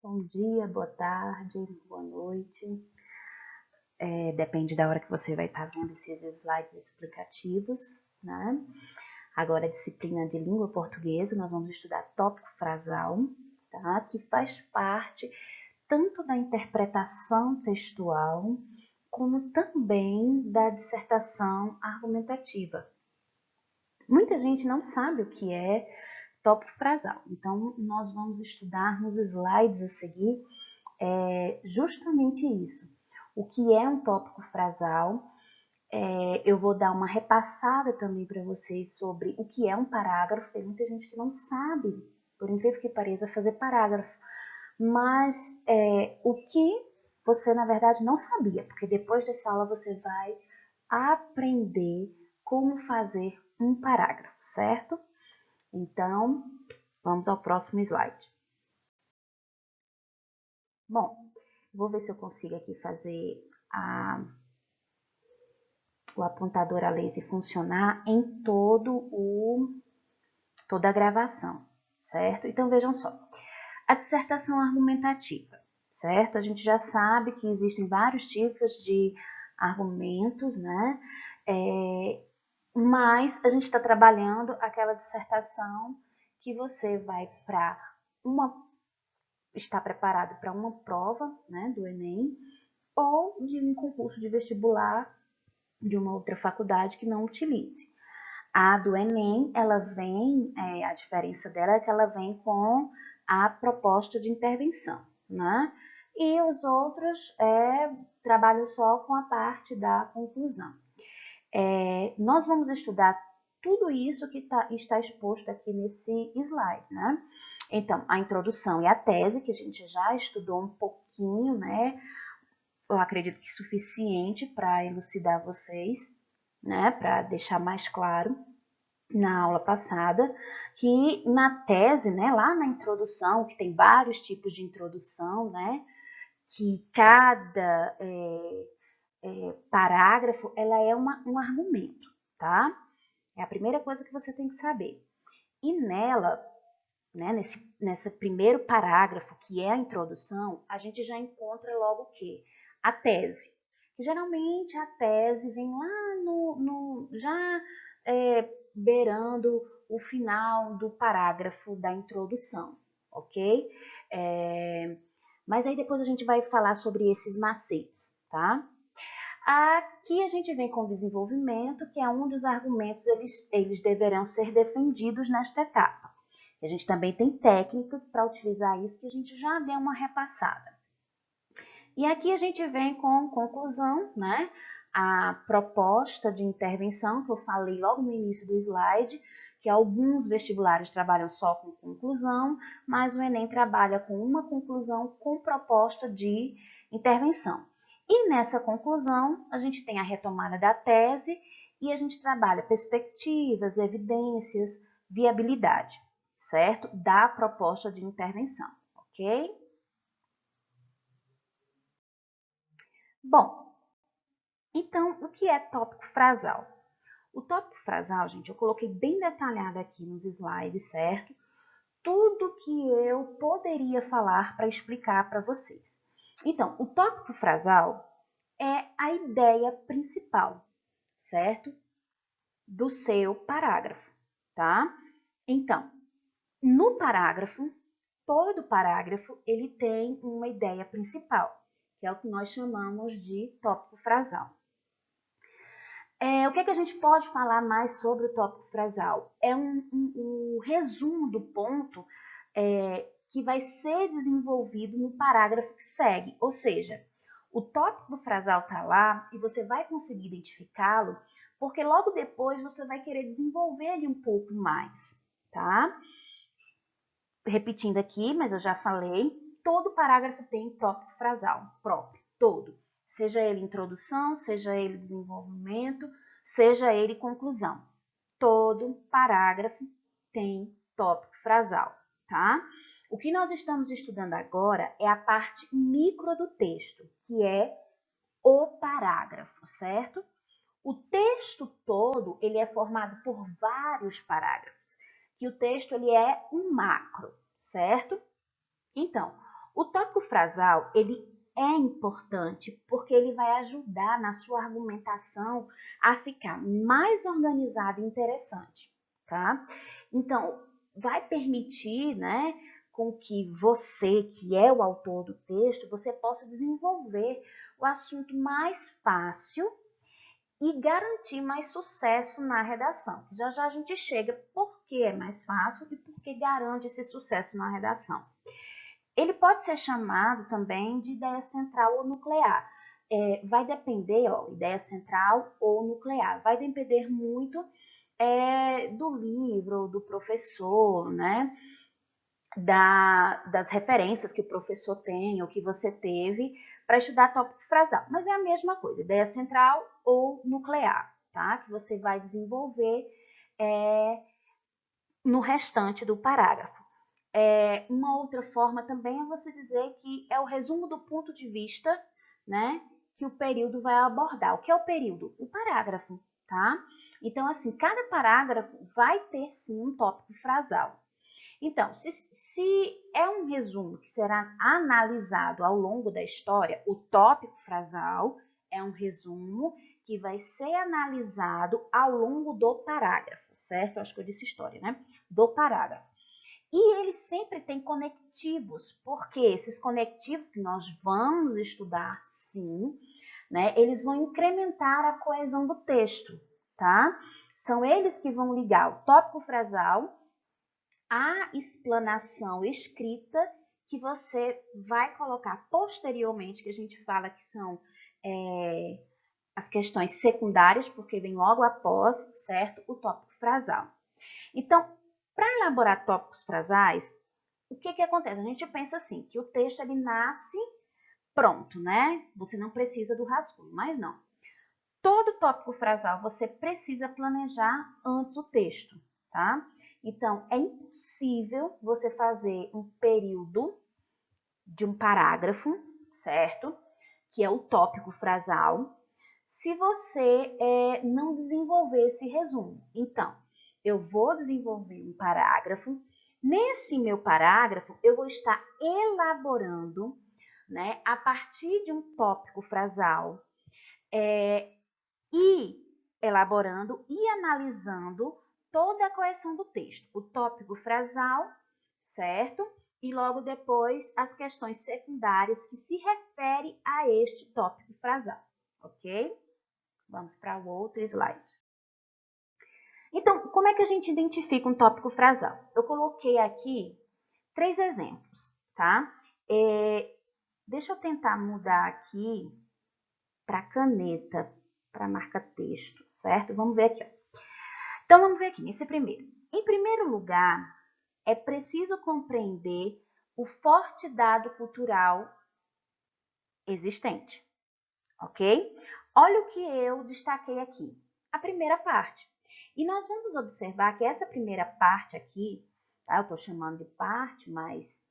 Bom dia, boa tarde, boa noite. Depende da hora que você vai estar vendo esses slides explicativos, né? Agora, a disciplina de língua portuguesa, nós vamos estudar tópico frasal, tá? Que faz parte tanto da interpretação textual, como também da dissertação argumentativa. Muita gente não sabe o que é tópico frasal, então nós vamos estudar nos slides a seguir justamente isso. O que é um tópico frasal? Eu vou dar uma repassada também para vocês sobre o que é um parágrafo. Tem muita gente que não sabe, por incrível que pareça, fazer parágrafo. Mas o que você, na verdade, não sabia, porque depois dessa aula você vai aprender como fazer um parágrafo, certo? Então, vamos ao próximo slide. Bom, vou ver se eu consigo aqui fazer o apontador a laser funcionar em toda a gravação, certo? Então, vejam só. A dissertação argumentativa, certo? A gente já sabe que existem vários tipos de argumentos, né? Mas a gente está trabalhando aquela dissertação que você vai está preparado para uma prova, né, do Enem, ou de um concurso de vestibular de uma outra faculdade que não utilize. A do Enem, ela vem, a diferença dela é que ela vem com a proposta de intervenção, né? E os outros trabalham só com a parte da conclusão. Nós vamos estudar tudo isso que está exposto aqui nesse slide, né? Então, a introdução e a tese, que a gente já estudou um pouquinho, né? Eu acredito que suficiente para elucidar vocês, né? Para deixar mais claro na aula passada, que na tese, né, lá na introdução, que tem vários tipos de introdução, né, que cada parágrafo, ela é um argumento, tá? É a primeira coisa que você tem que saber. E nela, né, nesse primeiro parágrafo, que é a introdução, a gente já encontra logo o quê? A tese. Que geralmente a tese vem lá já beirando o final do parágrafo da introdução, ok? Mas aí depois a gente vai falar sobre esses macetes, tá? Aqui a gente vem com o desenvolvimento, que é um dos argumentos, eles deverão ser defendidos nesta etapa. A gente também tem técnicas para utilizar isso, que a gente já deu uma repassada. E aqui a gente vem com conclusão, né? A proposta de intervenção, que eu falei logo no início do slide, que alguns vestibulares trabalham só com conclusão, mas o Enem trabalha com uma conclusão com proposta de intervenção. E nessa conclusão, a gente tem a retomada da tese e a gente trabalha perspectivas, evidências, viabilidade, certo? Da proposta de intervenção, ok? Bom, então, o que é tópico frasal? O tópico frasal, gente, eu coloquei bem detalhado aqui nos slides, certo? Tudo que eu poderia falar para explicar para vocês. Então, o tópico frasal é a ideia principal, certo? Do seu parágrafo, tá? Então, no parágrafo, todo parágrafo, ele tem uma ideia principal, que é o que nós chamamos de tópico frasal. O que a gente pode falar mais sobre o tópico frasal? É um resumo do ponto que vai ser desenvolvido no parágrafo que segue. Ou seja, o tópico frasal está lá e você vai conseguir identificá-lo, porque logo depois você vai querer desenvolver ele um pouco mais, tá? Repetindo aqui, mas eu já falei, todo parágrafo tem tópico frasal próprio, todo. Seja ele introdução, seja ele desenvolvimento, seja ele conclusão. Todo parágrafo tem tópico frasal, tá? O que nós estamos estudando agora é a parte micro do texto, que é o parágrafo, certo? O texto todo, ele é formado por vários parágrafos, que o texto ele é um macro, certo? Então, O tópico frasal, ele é importante porque ele vai ajudar na sua argumentação a ficar mais organizada e interessante, tá? Então, vai permitir, né, com que você, que é o autor do texto, você possa desenvolver o assunto mais fácil e garantir mais sucesso na redação. Já já a gente chega por que é mais fácil e por que garante esse sucesso na redação. Ele pode ser chamado também de ideia central ou nuclear. Vai depender, ideia central ou nuclear, vai depender muito do livro, do professor, né? Das referências que o professor tem ou que você teve para estudar tópico frasal. Mas é a mesma coisa, ideia central ou nuclear, tá? Que você vai desenvolver no restante do parágrafo. Uma outra forma também é você dizer que é o resumo do ponto de vista, né, que o período vai abordar. O que é o período? O parágrafo, tá? Então, assim, cada parágrafo vai ter, sim, um tópico frasal. Então, se é um resumo que será analisado ao longo da história, o tópico frasal é um resumo que vai ser analisado ao longo do parágrafo, certo? Acho que eu disse história, né? Do parágrafo. E ele sempre tem conectivos, porque esses conectivos que nós vamos estudar, sim, né? Eles vão incrementar a coesão do texto, tá? São eles que vão ligar o tópico frasal à explanação escrita que você vai colocar posteriormente, que a gente fala que são as questões secundárias, porque vem logo após, certo? O tópico frasal. Então, para elaborar tópicos frasais, o que acontece? A gente pensa assim, que o texto ele nasce pronto, né? Você não precisa do rascunho, mas não. Todo tópico frasal você precisa planejar antes o texto, tá? Então, é impossível você fazer um período de um parágrafo, certo? Que é o tópico frasal, se você não desenvolver esse resumo. Então, eu vou desenvolver um parágrafo. Nesse meu parágrafo, eu vou estar elaborando, né, a partir de um tópico frasal, e elaborando e analisando toda a coesão do texto. O tópico frasal, certo? E logo depois as questões secundárias que se referem a este tópico frasal, ok? Vamos para o outro slide. Então, como é que a gente identifica um tópico frasal? Eu coloquei aqui 3 exemplos, tá? Deixa eu tentar mudar aqui para caneta, para marca-texto, certo? Vamos ver aqui. Ó. Então, vamos ver aqui nesse primeiro. Em primeiro lugar, é preciso compreender o forte dado cultural existente, ok? Olha o que eu destaquei aqui, a primeira parte. E nós vamos observar que essa primeira parte aqui, tá? Eu estou chamando de parte, mas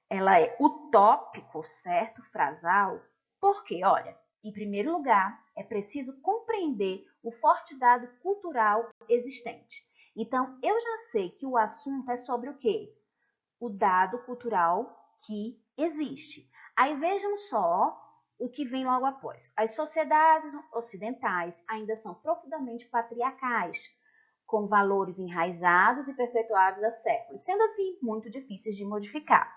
ela é o tópico, certo? Frasal, porque, olha, em primeiro lugar, é preciso compreender o forte dado cultural existente. Então, eu já sei que o assunto é sobre o quê? O dado cultural que existe. Aí vejam só o que vem logo após. As sociedades ocidentais ainda são profundamente patriarcais, com valores enraizados e perpetuados há séculos, sendo assim muito difíceis de modificar,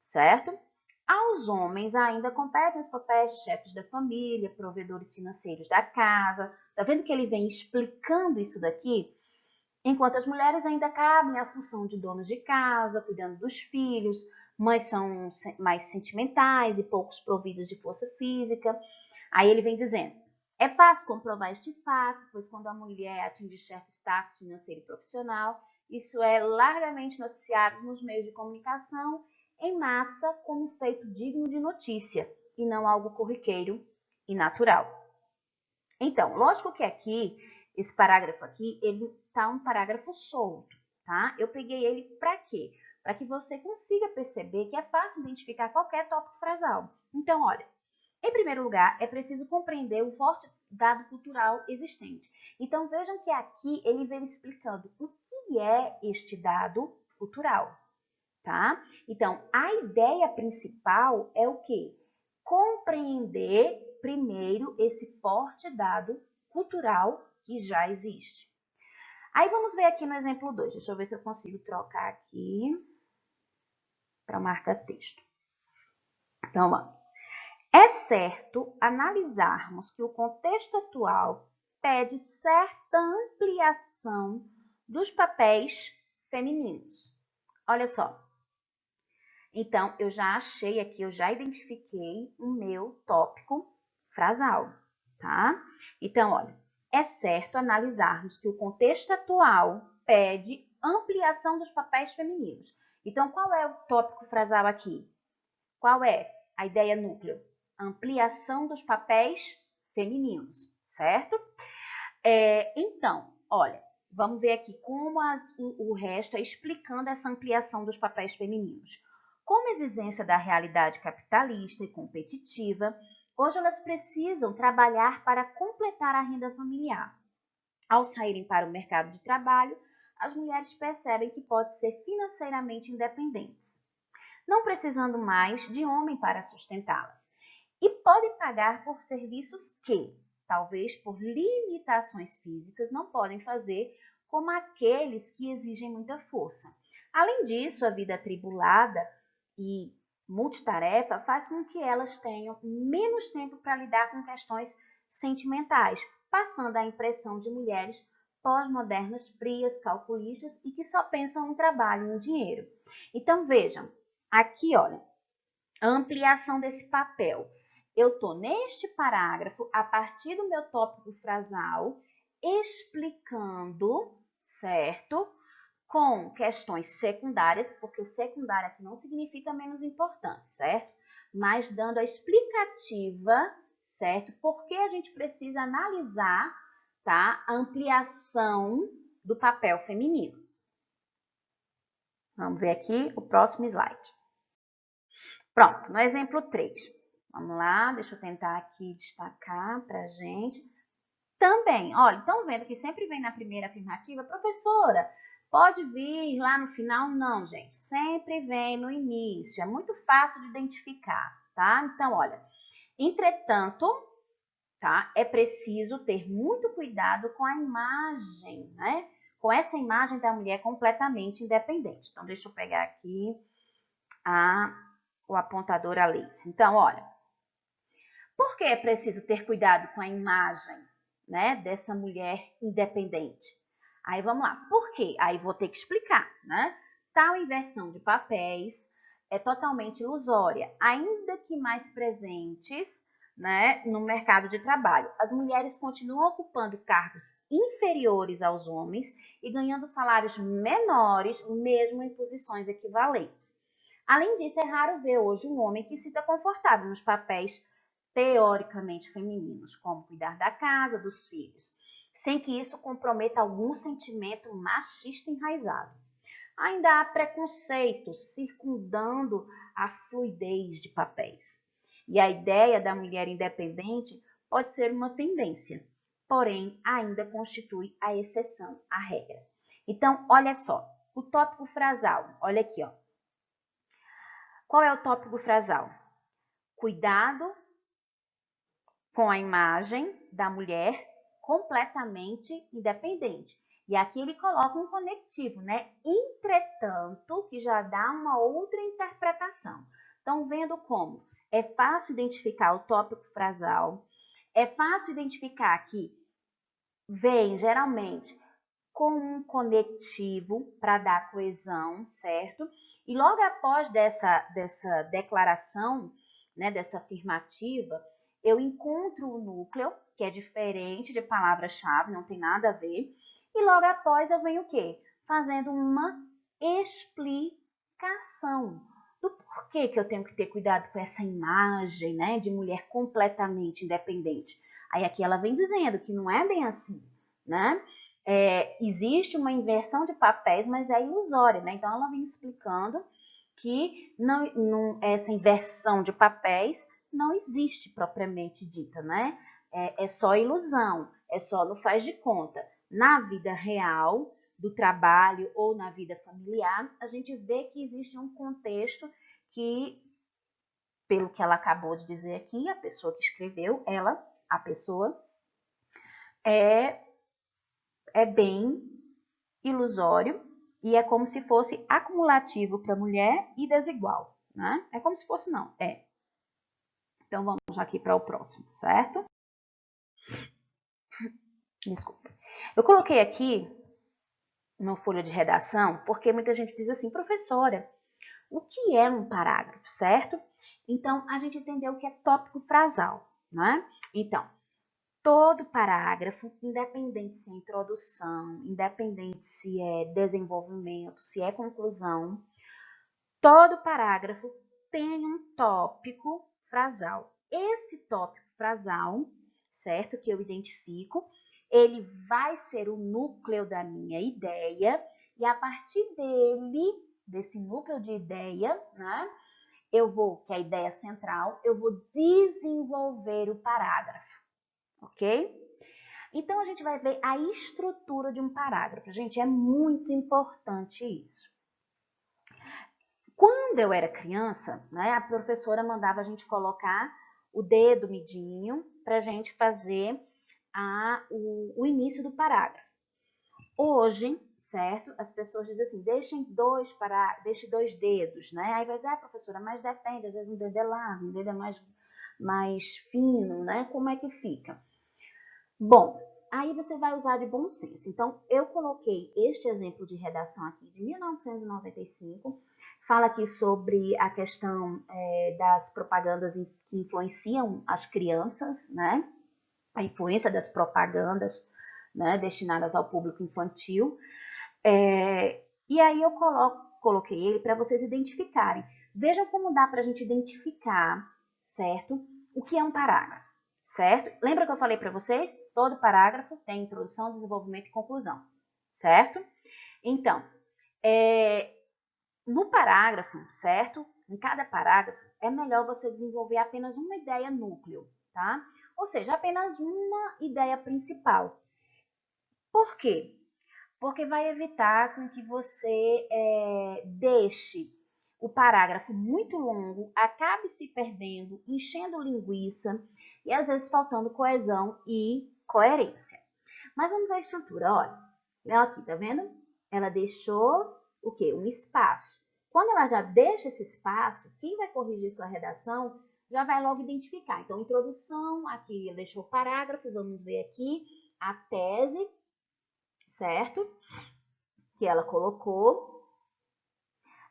certo? Aos homens ainda competem os papéis de chefes da família, provedores financeiros da casa. Tá vendo que ele vem explicando isso daqui? Enquanto as mulheres ainda cabem à função de donas de casa, cuidando dos filhos, mães são mais sentimentais e poucos providas de força física. Aí ele vem dizendo, é fácil comprovar este fato, pois quando a mulher atinge certo status financeiro e profissional, isso é largamente noticiado nos meios de comunicação em massa como feito digno de notícia e não algo corriqueiro e natural. Então, lógico que aqui, esse parágrafo aqui, ele tá um parágrafo solto, tá? Eu peguei ele para quê? Para que você consiga perceber que é fácil identificar qualquer tópico frasal. Então, olha, em primeiro lugar, é preciso compreender o forte dado cultural existente. Então, vejam que aqui ele vem explicando o que é este dado cultural, tá? Então, a ideia principal é o quê? Compreender primeiro esse forte dado cultural que já existe. Aí vamos ver aqui no exemplo 2. Deixa eu ver se eu consigo trocar aqui para marca-texto. Então, vamos. É certo analisarmos que o contexto atual pede certa ampliação dos papéis femininos. Olha só. Então, eu já achei aqui, eu já identifiquei o meu tópico frasal, tá? Então, olha, é certo analisarmos que o contexto atual pede ampliação dos papéis femininos. Então, qual é o tópico frasal aqui? Qual é a ideia núcleo? Ampliação dos papéis femininos, certo? Então, olha, vamos ver aqui como o resto é explicando essa ampliação dos papéis femininos. Como exigência da realidade capitalista e competitiva, hoje elas precisam trabalhar para completar a renda familiar. Ao saírem para o mercado de trabalho, as mulheres percebem que podem ser financeiramente independentes, não precisando mais de homem para sustentá-las, e podem pagar por serviços que, talvez por limitações físicas, não podem fazer como aqueles que exigem muita força. Além disso, a vida atribulada e multitarefa faz com que elas tenham menos tempo para lidar com questões sentimentais, passando a impressão de mulheres pós-modernas, frias, calculistas e que só pensam em trabalho e em dinheiro. Então, vejam, aqui, olha, a ampliação desse papel. Eu estou neste parágrafo, a partir do meu tópico frasal, explicando, certo? Com questões secundárias, porque secundária aqui não significa menos importante, certo? Mas dando a explicativa, certo? Por que a gente precisa analisar, tá? A ampliação do papel feminino. Vamos ver aqui o próximo slide. Pronto, no exemplo 3. Vamos lá, deixa eu tentar aqui destacar para a gente. Também, olha, estão vendo que sempre vem na primeira afirmativa, professora, pode vir lá no final? Não, gente, sempre vem no início, é muito fácil de identificar, tá? Então, olha, entretanto, tá? É preciso ter muito cuidado com a imagem, né? Com essa imagem da mulher completamente independente. Então, deixa eu pegar aqui o apontador a laser. Então, olha, por que é preciso ter cuidado com a imagem, né, dessa mulher independente? Aí vamos lá, por quê? Aí vou ter que explicar, né? Tal inversão de papéis é totalmente ilusória, ainda que mais presentes, né, no mercado de trabalho. As mulheres continuam ocupando cargos inferiores aos homens e ganhando salários menores, mesmo em posições equivalentes. Além disso, é raro ver hoje um homem que se sinta confortável nos papéis teoricamente femininos, como cuidar da casa, dos filhos, sem que isso comprometa algum sentimento machista enraizado. Ainda há preconceitos circundando a fluidez de papéis. E a ideia da mulher independente pode ser uma tendência, porém ainda constitui a exceção à regra. Então, olha só, o tópico frasal, olha aqui, ó. Qual é o tópico frasal? Cuidado com a imagem da mulher completamente independente. E aqui ele coloca um conectivo, né? Entretanto, que já dá uma outra interpretação. Estão vendo como é fácil identificar o tópico frasal, é fácil identificar que vem geralmente com um conectivo para dar coesão, certo? E logo após dessa declaração, né, dessa afirmativa, eu encontro o núcleo, que é diferente de palavra-chave, não tem nada a ver. E logo após eu venho o quê? Fazendo uma explicação do porquê que eu tenho que ter cuidado com essa imagem, né, de mulher completamente independente. Aí aqui ela vem dizendo que não é bem assim, né? Existe uma inversão de papéis, mas é ilusória, né? Então ela vem explicando que essa inversão de papéis não existe propriamente dita, né? É só ilusão, é só no faz de conta. Na vida real, do trabalho ou na vida familiar, a gente vê que existe um contexto que, pelo que ela acabou de dizer aqui, a pessoa que escreveu, a pessoa, é bem ilusório e é como se fosse acumulativo para a mulher e desigual, né? É como se fosse, não, é. Então, vamos aqui para o próximo, certo? Desculpa. Eu coloquei aqui no folha de redação porque muita gente diz assim, professora, o que é um parágrafo, certo? Então, a gente entendeu o que é tópico frasal, né? Então, todo parágrafo, independente se é introdução, independente se é desenvolvimento, se é conclusão, todo parágrafo tem um tópico frasal. Esse tópico frasal, certo, que eu identifico, ele vai ser o núcleo da minha ideia e a partir desse núcleo de ideia, né, que é a ideia central, eu vou desenvolver o parágrafo, ok? Então, a gente vai ver a estrutura de um parágrafo. Gente, é muito importante isso. Quando eu era criança, né, a professora mandava a gente colocar o dedo midinho para a gente fazer o início do parágrafo. Hoje, certo? As pessoas dizem assim, deixe dois dedos, né? Aí vai dizer, professora, mas depende, às vezes um dedo é largo, um dedo é mais fino, né? Como é que fica? Bom, aí você vai usar de bom senso. Então, eu coloquei este exemplo de redação aqui de 1995, fala aqui sobre a questão das propagandas que influenciam as crianças, né? A influência das propagandas, né, destinadas ao público infantil. E aí eu coloquei ele para vocês identificarem. Vejam como dá para a gente identificar, certo? O que é um parágrafo, certo? Lembra que eu falei para vocês? Todo parágrafo tem introdução, desenvolvimento e conclusão, certo? Então, no parágrafo, certo? Em cada parágrafo, é melhor você desenvolver apenas uma ideia núcleo, tá? Ou seja, apenas uma ideia principal. Por quê? Porque vai evitar com que você deixe o parágrafo muito longo, acabe se perdendo, enchendo linguiça e às vezes faltando coesão e coerência. Mas vamos à estrutura, olha. Aqui, tá vendo? Ela deixou o quê? Um espaço. Quando ela já deixa esse espaço, quem vai corrigir sua redação já vai logo identificar. Então, introdução, aqui ela deixou o parágrafo, vamos ver aqui a tese, certo? Que ela colocou.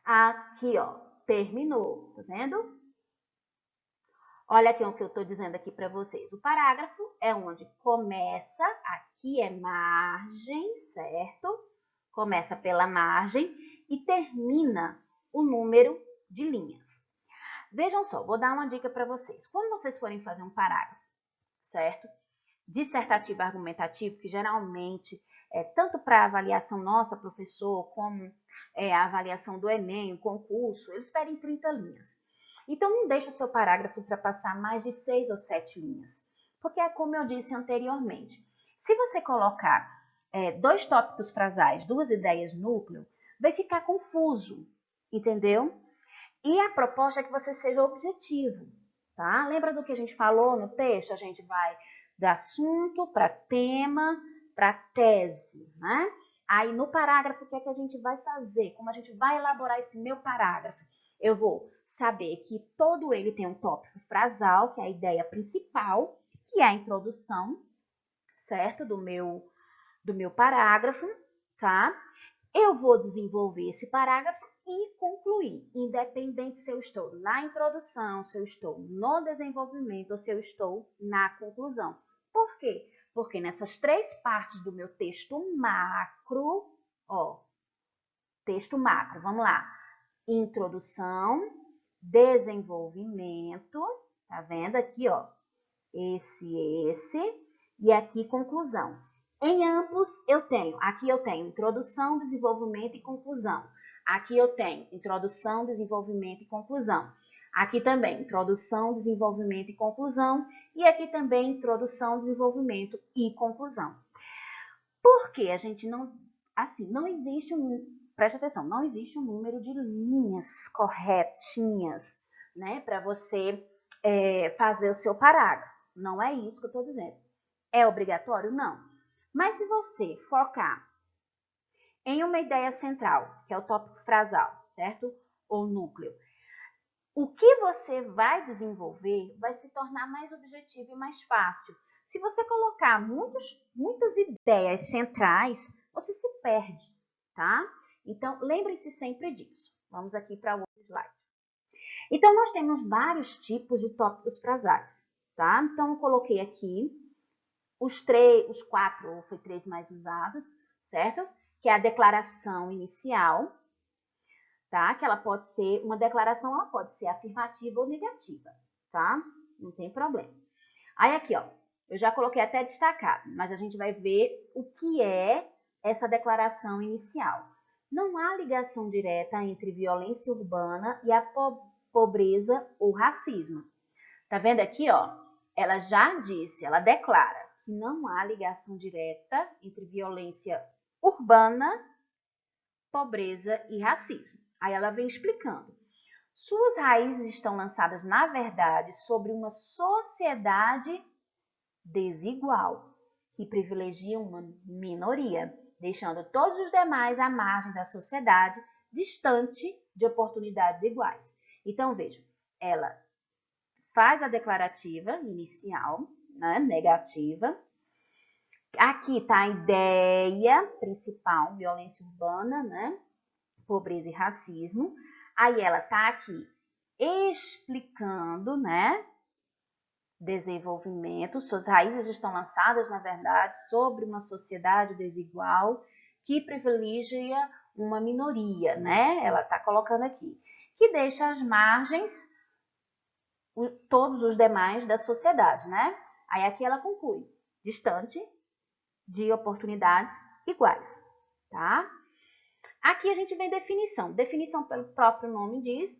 Aqui, ó, terminou, tá vendo? Olha aqui o que eu estou dizendo aqui para vocês. O parágrafo é onde começa, aqui é margem, certo? Começa pela margem e termina o número de linhas. Vejam só, vou dar uma dica para vocês. Quando vocês forem fazer um parágrafo, certo? Dissertativo argumentativo, que geralmente tanto para a avaliação nossa, professor, como a avaliação do Enem, o concurso, eles pedem 30 linhas. Então, não deixe o seu parágrafo para passar mais de 6 ou 7 linhas. Porque é como eu disse anteriormente. Se você colocar 2 tópicos frasais, 2 ideias núcleo, vai ficar confuso, entendeu? E a proposta é que você seja objetivo, tá? Lembra do que a gente falou no texto? A gente vai do assunto para tema, para tese, né? Aí no parágrafo, o que é que a gente vai fazer? Como a gente vai elaborar esse meu parágrafo? Eu vou saber que todo ele tem um tópico frasal, que é a ideia principal, que é a introdução, certo? Do meu parágrafo, tá? Eu vou desenvolver esse parágrafo e concluir, independente se eu estou na introdução, se eu estou no desenvolvimento ou se eu estou na conclusão. Por quê? Porque nessas 3 partes do meu texto macro, texto macro, vamos lá. Introdução, desenvolvimento, tá vendo aqui, ó? Esse, e aqui conclusão. Em ambos aqui eu tenho introdução, desenvolvimento e conclusão. Aqui eu tenho introdução, desenvolvimento e conclusão. Aqui também introdução, desenvolvimento e conclusão. E aqui também introdução, desenvolvimento e conclusão. Por que a gente não assim, não existe preste atenção, não existe um número de linhas corretinhas, né, para você fazer o seu parágrafo. Não é isso que eu estou dizendo. É obrigatório? Não. Mas se você focar em uma ideia central, que é o tópico frasal, certo? Ou núcleo, o que você vai desenvolver vai se tornar mais objetivo e mais fácil. Se você colocar muitas ideias centrais, você se perde, tá? Então, lembre-se sempre disso. Vamos aqui para o outro slide. Então, nós temos vários tipos de tópicos frasais, tá? Então, eu coloquei aqui os 4, foi 3 mais usados, certo? Que é a declaração inicial, tá? Que ela pode ser, uma declaração, ela pode ser afirmativa ou negativa, tá? Não tem problema. Aí aqui, ó, eu já coloquei até destacado, mas a gente vai ver o que é essa declaração inicial. Não há ligação direta entre violência urbana e a pobreza ou racismo. Tá vendo aqui, ó? Ela já disse, ela declara que não há ligação direta entre violência urbana, pobreza e racismo. Aí ela vem explicando. Suas raízes estão lançadas, na verdade, sobre uma sociedade desigual, que privilegia uma minoria, deixando todos os demais à margem da sociedade, distante de oportunidades iguais. Então, veja, ela faz a declarativa inicial, né, negativa. Aqui está a ideia principal, violência urbana, né, pobreza e racismo. Aí ela está aqui explicando, né, desenvolvimento, suas raízes estão lançadas, na verdade, sobre uma sociedade desigual que privilegia uma minoria, né? Ela está colocando aqui, que deixa às margens todos os demais da sociedade, né? Aí aqui ela conclui, distante de oportunidades iguais, tá? Aqui a gente vê definição. Definição pelo próprio nome diz,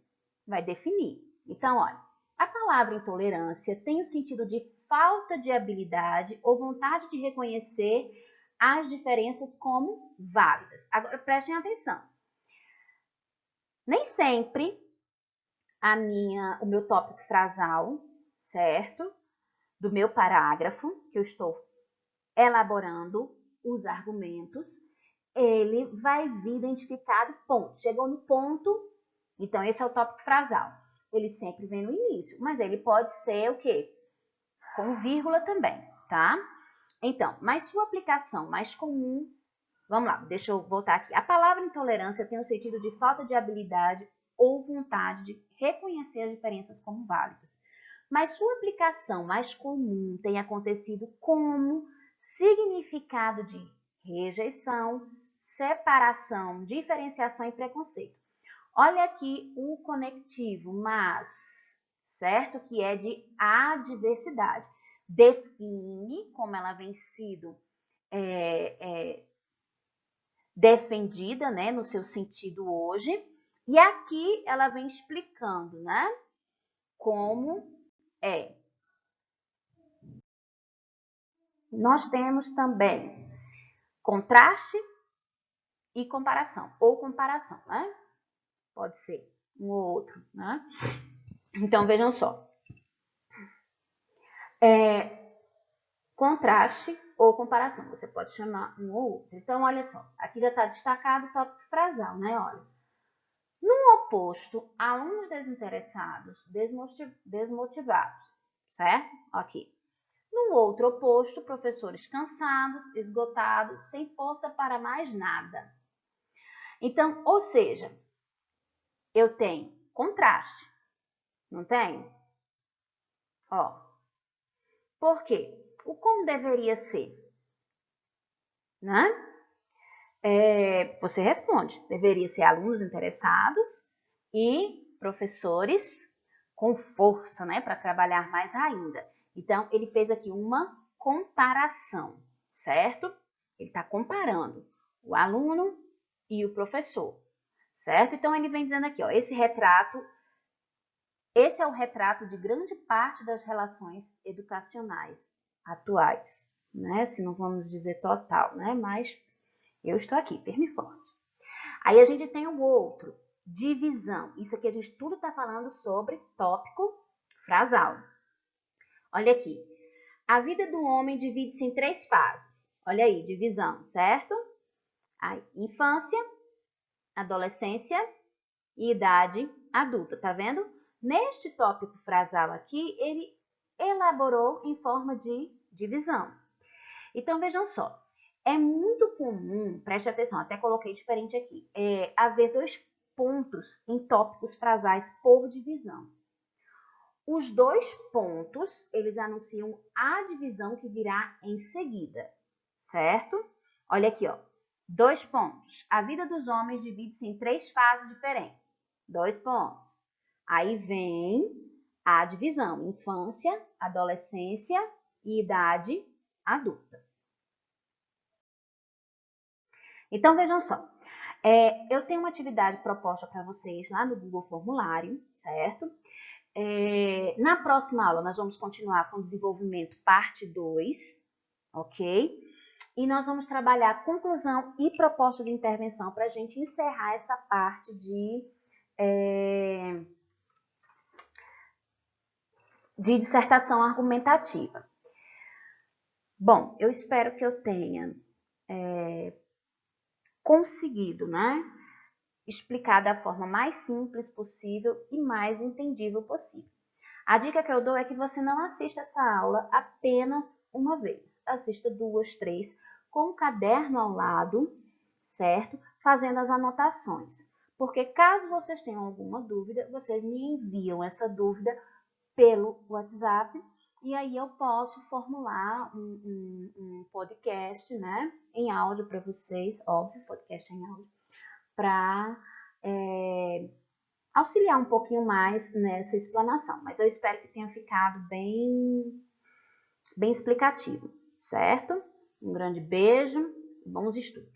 vai definir. Então, olha, a palavra intolerância tem o sentido de falta de habilidade ou vontade de reconhecer as diferenças como válidas. Agora, prestem atenção. Nem sempre o meu tópico frasal, certo? Do meu parágrafo, que eu estou elaborando os argumentos, ele vai vir identificado ponto. Chegou no ponto, então esse é o tópico frasal. Ele sempre vem no início, mas ele pode ser o quê? Com vírgula também, tá? Então, mas sua aplicação mais comum, vamos lá, deixa eu voltar aqui. A palavra intolerância tem o sentido de falta de habilidade ou vontade de reconhecer as diferenças como válidas. Mas sua aplicação mais comum tem acontecido como significado de rejeição, separação, diferenciação e preconceito. Olha aqui o conectivo, mas, certo? Que é de adversidade. Define como ela vem sido defendida, né, no seu sentido hoje. E aqui ela vem explicando, né, como é. Nós temos também contraste e comparação, ou comparação, né? Pode ser um ou outro, né? Então, vejam só. Contraste ou comparação, você pode chamar um ou outro. Então, olha só, aqui já está destacado o tópico frasal, né? Olha. No oposto, alunos desinteressados, desmotivados, certo? Aqui. No outro oposto, professores cansados, esgotados, sem força para mais nada. Então, ou seja, eu tenho contraste, não tenho? Ó, por quê? O como deveria ser, né? Você responde, deveria ser alunos interessados e professores com força, né, para trabalhar mais ainda. Então, ele fez aqui uma comparação, certo? Ele está comparando o aluno e o professor, certo? Então, ele vem dizendo aqui, ó, esse é o retrato de grande parte das relações educacionais atuais, né? Se não vamos dizer total, né? Mas Eu estou aqui, firme e forte. Aí a gente tem o outro, divisão. Isso aqui a gente tudo está falando sobre tópico frasal. Olha aqui. A vida do homem divide-se em 3 fases. Olha aí, divisão, certo? A infância, adolescência e idade adulta, tá vendo? Neste tópico frasal aqui, ele elaborou em forma de divisão. Então, vejam só. É muito comum, preste atenção, até coloquei diferente aqui, haver 2 pontos em tópicos frasais por divisão. Os 2 pontos, eles anunciam a divisão que virá em seguida, certo? Olha aqui, ó. 2 pontos. A vida dos homens divide-se em 3 fases diferentes. 2 pontos. Aí vem a divisão: infância, adolescência e idade adulta. Então, vejam só. Eu tenho uma atividade proposta para vocês lá no Google Formulário, certo? Na próxima aula, nós vamos continuar com o desenvolvimento parte 2, ok? E nós vamos trabalhar conclusão e proposta de intervenção para a gente encerrar essa parte de dissertação argumentativa. Bom, eu espero que eu tenha conseguido, né, explicar da forma mais simples possível e mais entendível possível. A dica que eu dou é que você não assista essa aula apenas uma vez. Assista 2, 3, com o caderno ao lado, certo? Fazendo as anotações. Porque caso vocês tenham alguma dúvida, vocês me enviam essa dúvida pelo WhatsApp e aí eu posso formular um podcast, né, em áudio para vocês, óbvio, podcast em áudio, para auxiliar um pouquinho mais nessa explanação, mas eu espero que tenha ficado bem explicativo, certo? Um grande beijo e bons estudos!